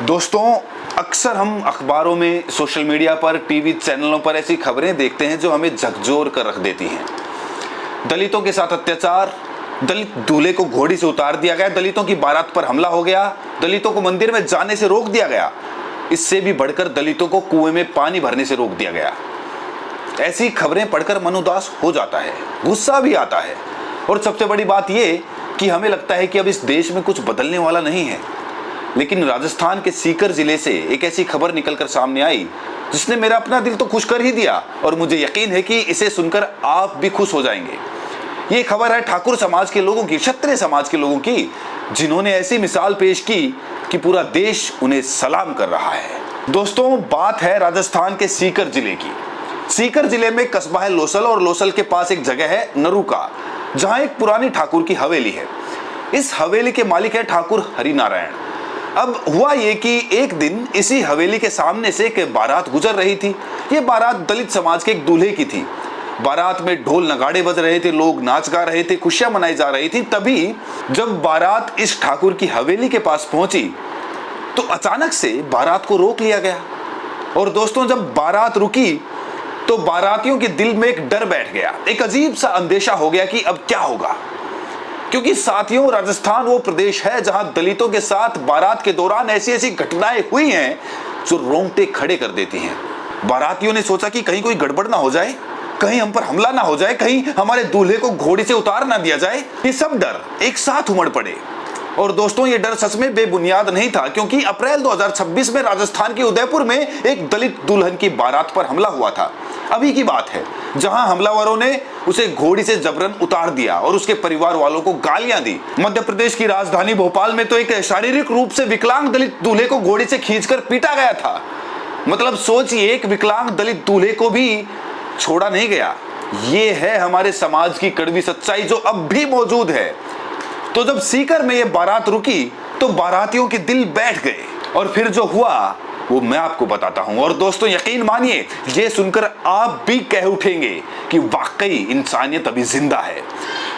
दोस्तों, अक्सर हम अखबारों में, सोशल मीडिया पर, टीवी चैनलों पर ऐसी खबरें देखते हैं जो हमें झकझोर कर रख देती हैं। दलितों के साथ अत्याचार, दलित दूल्हे को घोड़ी से उतार दिया गया, दलितों की बारात पर हमला हो गया, दलितों को मंदिर में जाने से रोक दिया गया, इससे भी बढ़कर दलितों को कुएं में पानी भरने से रोक दिया गया। ऐसी खबरें पढ़कर मन उदास हो जाता है, गुस्सा भी आता है, और सबसे बड़ी बात यह कि हमें लगता है कि अब इस देश में कुछ बदलने वाला नहीं है। लेकिन राजस्थान के सीकर जिले से एक ऐसी खबर निकलकर सामने आई जिसने मेरा अपना दिल तो खुश कर ही दिया, और मुझे यकीन है कि इसे सुनकर आप भी खुश हो जाएंगे। ये खबर है ठाकुर समाज के लोगों की, क्षत्रिय समाज के लोगों की, जिन्होंने ऐसी मिसाल पेश की कि पूरा देश उन्हें सलाम कर रहा है। दोस्तों, बात है राजस्थान के सीकर जिले की। सीकर जिले में कस्बा है लोसल, और लोसल के पास एक जगह है नरुका, जहां एक पुरानी ठाकुर की हवेली है। इस हवेली के मालिक है ठाकुर हरिनारायण। अब हुआ ये कि एक दिन इसी हवेली के सामने से एक बारात गुजर रही थी। ये बारात दलित समाज के एक दूल्हे की थी। बारात में ढोल नगाड़े बज रहे थे, लोग नाच गा रहे थे, खुशियां मनाई जा रही थी। तभी जब बारात इस ठाकुर की हवेली के पास पहुंची तो अचानक से बारात को रोक लिया गया। और दोस्तों, जब बारात रुकी तो बारातियों के दिल में एक डर बैठ गया, एक अजीब सा अंदेशा हो गया कि अब क्या होगा। क्योंकि साथियों, राजस्थान वो प्रदेश है जहां दलितों के साथ बारात के दौरान ऐसी ऐसी घटनाएं हुई हैं जो रोंगटे खड़े कर देती हैं। बारातियों ने सोचा कि कहीं कोई गड़बड़ ना हो जाए, कहीं हम पर हमला ना हो जाए, कहीं हमारे दूल्हे को घोड़ी से उतार ना दिया जाए। ये सब डर एक साथ उमड़ पड़े। और दोस्तों, ये डर सच में बेबुनियाद नहीं था, क्योंकि अप्रैल 2026 में राजस्थान के उदयपुर में एक दलित दुल्हन की बारात पर हमला हुआ था। अभी की बात है, जहां हमलावरों ने उसे घोड़ी से जबरन उतार दिया और उसके परिवार वालों को गालियां दी। मध्य प्रदेश की राजधानी भोपाल में तो एक शारीरिक रूप से विकलांग दलित दूल्हे को घोड़ी से खींचकर पीटा गया था। मतलब सोचिए, एक विकलांग दलित दूल्हे को भी छोड़ा नहीं गया। ये है हमारे समाज की कड़वी सच्चाई जो अब भी मौजूद है। तो जब सीकर में ये बारात रुकी तो बारातियों के दिल बैठ गए, और फिर जो हुआ वो मैं आपको बताता हूं। और दोस्तों, यकीन मानिए, ये सुनकर आप भी कह उठेंगे कि वाकई इंसानियत अभी जिंदा है।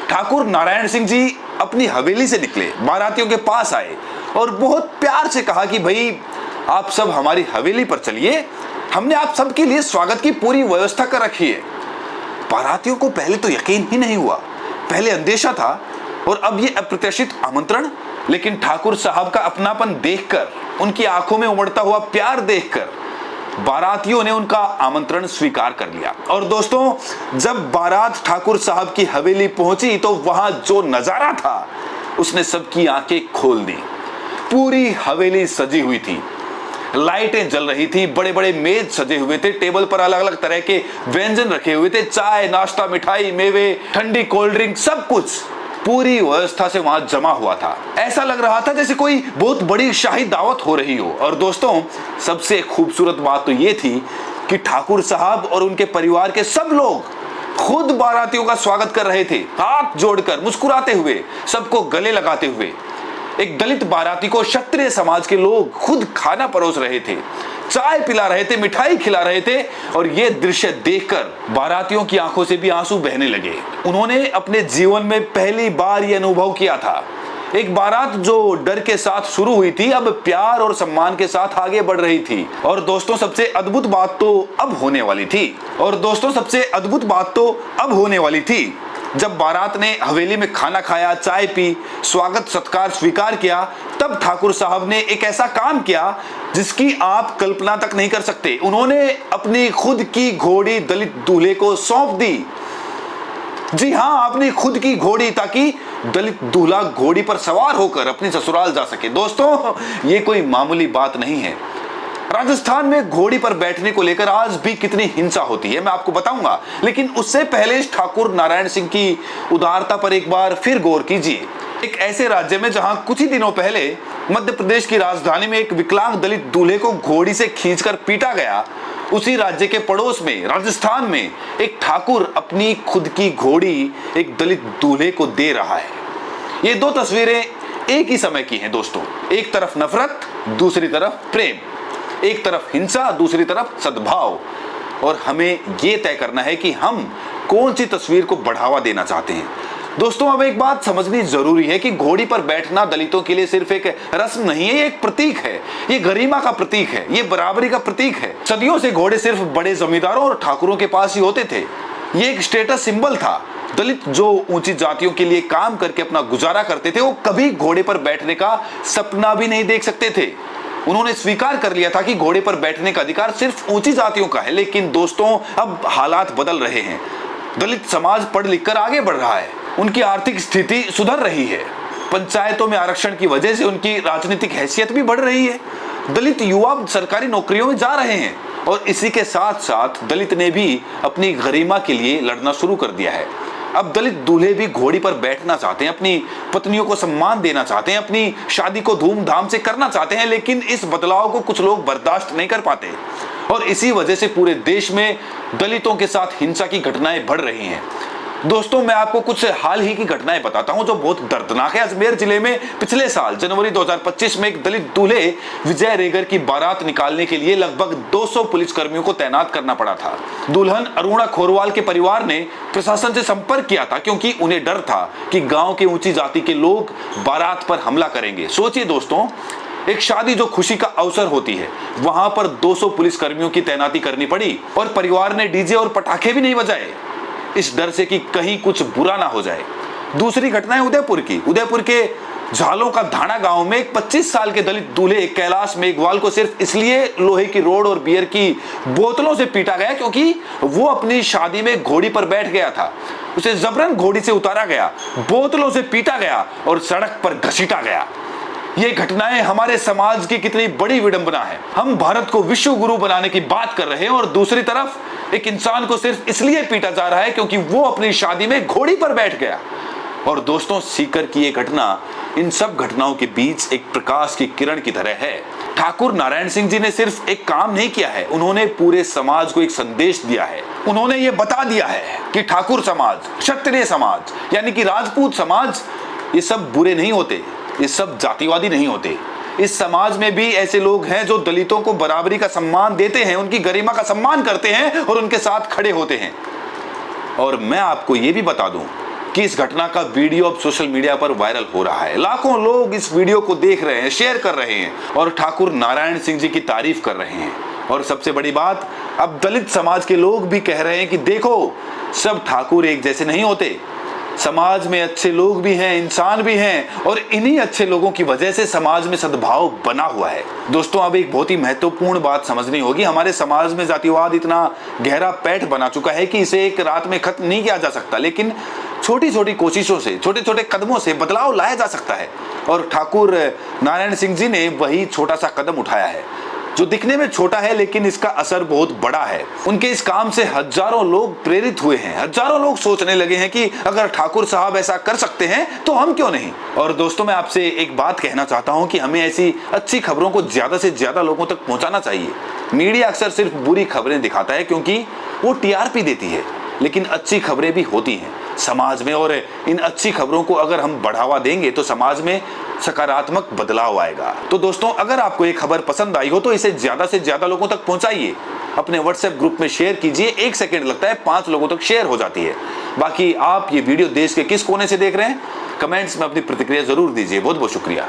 ठाकुर नारायण सिंह जी अपनी हवेली से निकले, बारातियों के पास आए और बहुत प्यार से कहा कि भाई, आप सब हमारी हवेली पर चलिए, हमने आप सबके लिए स्वागत की पूरी व्यवस्था कर रखी है। बारातियों को पहले तो यकीन ही नहीं हुआ, पहले अंदेशा था, और अब ये अप्रत्याशित आमंत्रण। लेकिन ठाकुर साहब का अपनापन देखकर, उनकी आंखों में उमड़ता हुआ प्यार देखकर बारातियों ने उनका आमंत्रण स्वीकार कर लिया। और दोस्तों, जब बारात ठाकुर साहब की हवेली पहुंची तो वहां जो नजारा था उसने सबकी आंखें खोल दी। पूरी हवेली सजी हुई थी, लाइटें जल रही थी, बड़े बड़े मेज सजे हुए थे, टेबल पर अलग अलग तरह के व्यंजन रखे हुए थे, चाय, नाश्ता, मिठाई, मेवे, ठंडी कोल्ड ड्रिंक, सब कुछ पूरी व्यवस्था से वहां जमा हुआ था। ऐसा लग रहा था जैसे कोई बहुत बड़ी शाही दावत हो रही हो। और दोस्तों, सबसे खूबसूरत बात तो ये थी कि ठाकुर साहब और उनके परिवार के सब लोग खुद बारातियों का स्वागत कर रहे थे, हाथ जोड़कर, मुस्कुराते हुए, सबको गले लगाते हुए। एक दलित बाराती को क्षत्रिय समाज के लोग खुद खाना परोस रहे थे, चाय पिला रहे थे, मिठाई खिला रहे थे। और ये दृश्य देखकर बारातियों की आंखों से भी आंसू बहने लगे। उन्होंने अपने जीवन में पहली बार ये अनुभव किया था। एक बारात जो डर के साथ शुरू हुई थी, अब प्यार और सम्मान के साथ आगे बढ़ रही थी। और दोस्तों, सबसे अद्भुत बात तो अब होने वाली थी। जब बारात ने हवेली में खाना खाया, चाय पी, स्वागत सत्कार स्वीकार किया, तब ठाकुर साहब ने एक ऐसा काम किया जिसकी आप कल्पना तक नहीं कर सकते। उन्होंने अपनी खुद की घोड़ी दलित दूल्हे को सौंप दी। जी हाँ, अपनी खुद की घोड़ी, ताकि दलित दूल्हा घोड़ी पर सवार होकर अपने ससुराल जा सके। दोस्तों, ये कोई मामूली बात नहीं है। राजस्थान में घोड़ी पर बैठने को लेकर आज भी कितनी हिंसा होती है मैं आपको बताऊंगा, लेकिन उससे पहले ठाकुर नारायण सिंह की उदारता पर एक बार फिर गौर कीजिए। एक ऐसे राज्य में जहां कुछ ही दिनों पहले मध्य प्रदेश की राजधानी में एक विकलांग दलित दूल्हे को घोड़ी से खींचकर पीटा गया, उसी राज्य के पड़ोस में राजस्थान में एक ठाकुर अपनी खुद की घोड़ी एक दलित दूल्हे को दे रहा है। ये दो तस्वीरें एक ही समय की हैं दोस्तों। एक तरफ नफरत, दूसरी तरफ प्रेम। एक तरफ हिंसा, दूसरी तरफ सद्भाव। और हमें यह तय करना है कि हम कौन सी तस्वीर को बढ़ावा देना चाहते हैं। दोस्तों अब एक बात समझनी जरूरी है कि घोड़ी पर बैठना दलितों के लिए सिर्फ एक रस्म नहीं है, ये एक प्रतीक है, ये गरिमा का प्रतीक है, ये बराबरी का प्रतीक है। सदियों से घोड़े सिर्फ बड़े जमींदारों और ठाकुरों के पास ही होते थे। ये एक स्टेटस सिंबल था। दलित जो ऊंची जातियों के लिए काम करके अपना गुजारा करते थे, वो कभी घोड़े पर बैठने का सपना भी नहीं देख सकते थे। उन्होंने स्वीकार कर लिया था कि घोड़े पर बैठने का अधिकार सिर्फ ऊंची जातियों का है। लेकिन दोस्तों अब हालात बदल रहे हैं। दलित समाज पढ़ लिख कर आगे बढ़ रहा है, उनकी आर्थिक स्थिति सुधर रही है, पंचायतों में आरक्षण की वजह से उनकी राजनीतिक हैसियत भी बढ़ रही है, दलित युवा सरकारी नौकरियों में जा रहे हैं और इसी के साथ साथ दलित ने भी अपनी गरिमा के लिए लड़ना शुरू कर दिया है। अब दलित दूल्हे भी घोड़ी पर बैठना चाहते हैं, अपनी पत्नियों को सम्मान देना चाहते हैं, अपनी शादी को धूमधाम से करना चाहते हैं, लेकिन इस बदलाव को कुछ लोग बर्दाश्त नहीं कर पाते और इसी वजह से पूरे देश में दलितों के साथ हिंसा की घटनाएं बढ़ रही हैं। दोस्तों मैं आपको कुछ हाल ही की घटनाएं बताता हूं जो बहुत दर्दनाक है। अजमेर जिले में पिछले साल जनवरी 2025 में एक दलित दूल्हे विजय रेगर की बारात निकालने के लिए लगभग 200 पुलिसकर्मियों को तैनात करना पड़ा था। दुल्हन अरुणा खोरवाल के परिवार ने प्रशासन से संपर्क किया था क्योंकि उन्हें डर था कि गांव के ऊंची जाति के लोग बारात पर हमला करेंगे। सोचिए दोस्तों, एक शादी जो खुशी का अवसर होती है, वहां पर 200 पुलिसकर्मियों की तैनाती करनी पड़ी और परिवार ने डीजे और पटाखे भी नहीं बजाए, इस डर से कि कहीं कुछ बुरा ना हो जाए। दूसरी घटना है उदयपुर की। उदयपुर के झालों का धाना गांव में एक 25 साल के दलित दूल्हे कैलाश मेघवाल को सिर्फ इसलिए लोहे की रोड और बियर की बोतलों से पीटा गया क्योंकि वो अपनी शादी में घोड़ी पर बैठ गया था। उसे जबरन घोड़ी से उतारा गया, बोतलों से पीटा गया और सड़क पर घसीटा गया। ये घटनाएं हमारे समाज की कितनी बड़ी विडंबना है। हम भारत को विश्व गुरु बनाने की बात कर रहे हैं और दूसरी तरफ एक इंसान को सिर्फ इसलिए पीटा जा रहा है क्योंकि वो अपनी शादी में घोड़ी पर बैठ गया। और दोस्तों सीकर की ये घटना इन सब घटनाओं के बीच एक प्रकाश की किरण की तरह है। ठाकुर नारायण सिंह जी ने सिर्फ एक काम नहीं किया है, उन्होंने पूरे समाज को एक संदेश दिया है। उन्होंने ये बता दिया है कि ठाकुर समाज, क्षत्रिय समाज यानी कि राजपूत समाज, ये सब बुरे नहीं होते, ये सब जातिवादी नहीं होते। इस समाज में भी ऐसे लोग हैं जो दलितों को बराबरी का सम्मान देते हैं, उनकी गरिमा का सम्मान करते हैं और उनके साथ खड़े होते हैं। और मैं आपको यह भी बता दूं कि इस घटना का वीडियो अब सोशल मीडिया पर वायरल हो रहा है। लाखों लोग इस वीडियो को देख रहे हैं, शेयर कर रहे हैं और ठाकुर नारायण सिंह जी की तारीफ कर रहे हैं। और सबसे बड़ी बात, अब दलित समाज के लोग भी कह रहे हैं कि देखो, सब ठाकुर एक जैसे नहीं होते, समाज में अच्छे लोग भी हैं, इंसान भी हैं और इन्हीं अच्छे लोगों की वजह से समाज में सद्भाव बना हुआ है। दोस्तों अब एक बहुत ही महत्वपूर्ण बात समझनी होगी। हमारे समाज में जातिवाद इतना गहरा पैठ बना चुका है कि इसे एक रात में खत्म नहीं किया जा सकता, लेकिन छोटी छोटी कोशिशों से, छोटे छोटे कदमों से बदलाव लाया जा सकता है। और ठाकुर नारायण सिंह जी ने वही छोटा सा कदम उठाया है जो दिखने में छोटा है लेकिन इसका असर बहुत बड़ा है। उनके इस काम से हजारों लोग प्रेरित हुए हैं, हजारों लोग सोचने लगे हैं कि अगर ठाकुर साहब ऐसा कर सकते हैं तो हम क्यों नहीं। और दोस्तों मैं आपसे एक बात कहना चाहता हूं कि हमें ऐसी अच्छी खबरों को ज्यादा से ज्यादा लोगों तक पहुंचाना चाहिए। मीडिया अक्सर सिर्फ बुरी खबरें दिखाता है क्योंकि वो टीआरपी देती है, लेकिन अच्छी खबरें भी होती हैं समाज में और इन अच्छी खबरों को अगर हम बढ़ावा देंगे तो समाज में सकारात्मक बदलाव आएगा। तो दोस्तों अगर आपको ये खबर पसंद आई हो तो इसे ज्यादा से ज्यादा लोगों तक पहुंचाइए, अपने व्हाट्सएप ग्रुप में शेयर कीजिए। 1 सेकंड लगता है, 5 लोगों तक शेयर हो जाती है। बाकी आप ये वीडियो देश के किस कोने से देख रहे हैं, कमेंट्स में अपनी प्रतिक्रिया जरूर दीजिए। बहुत बहुत शुक्रिया।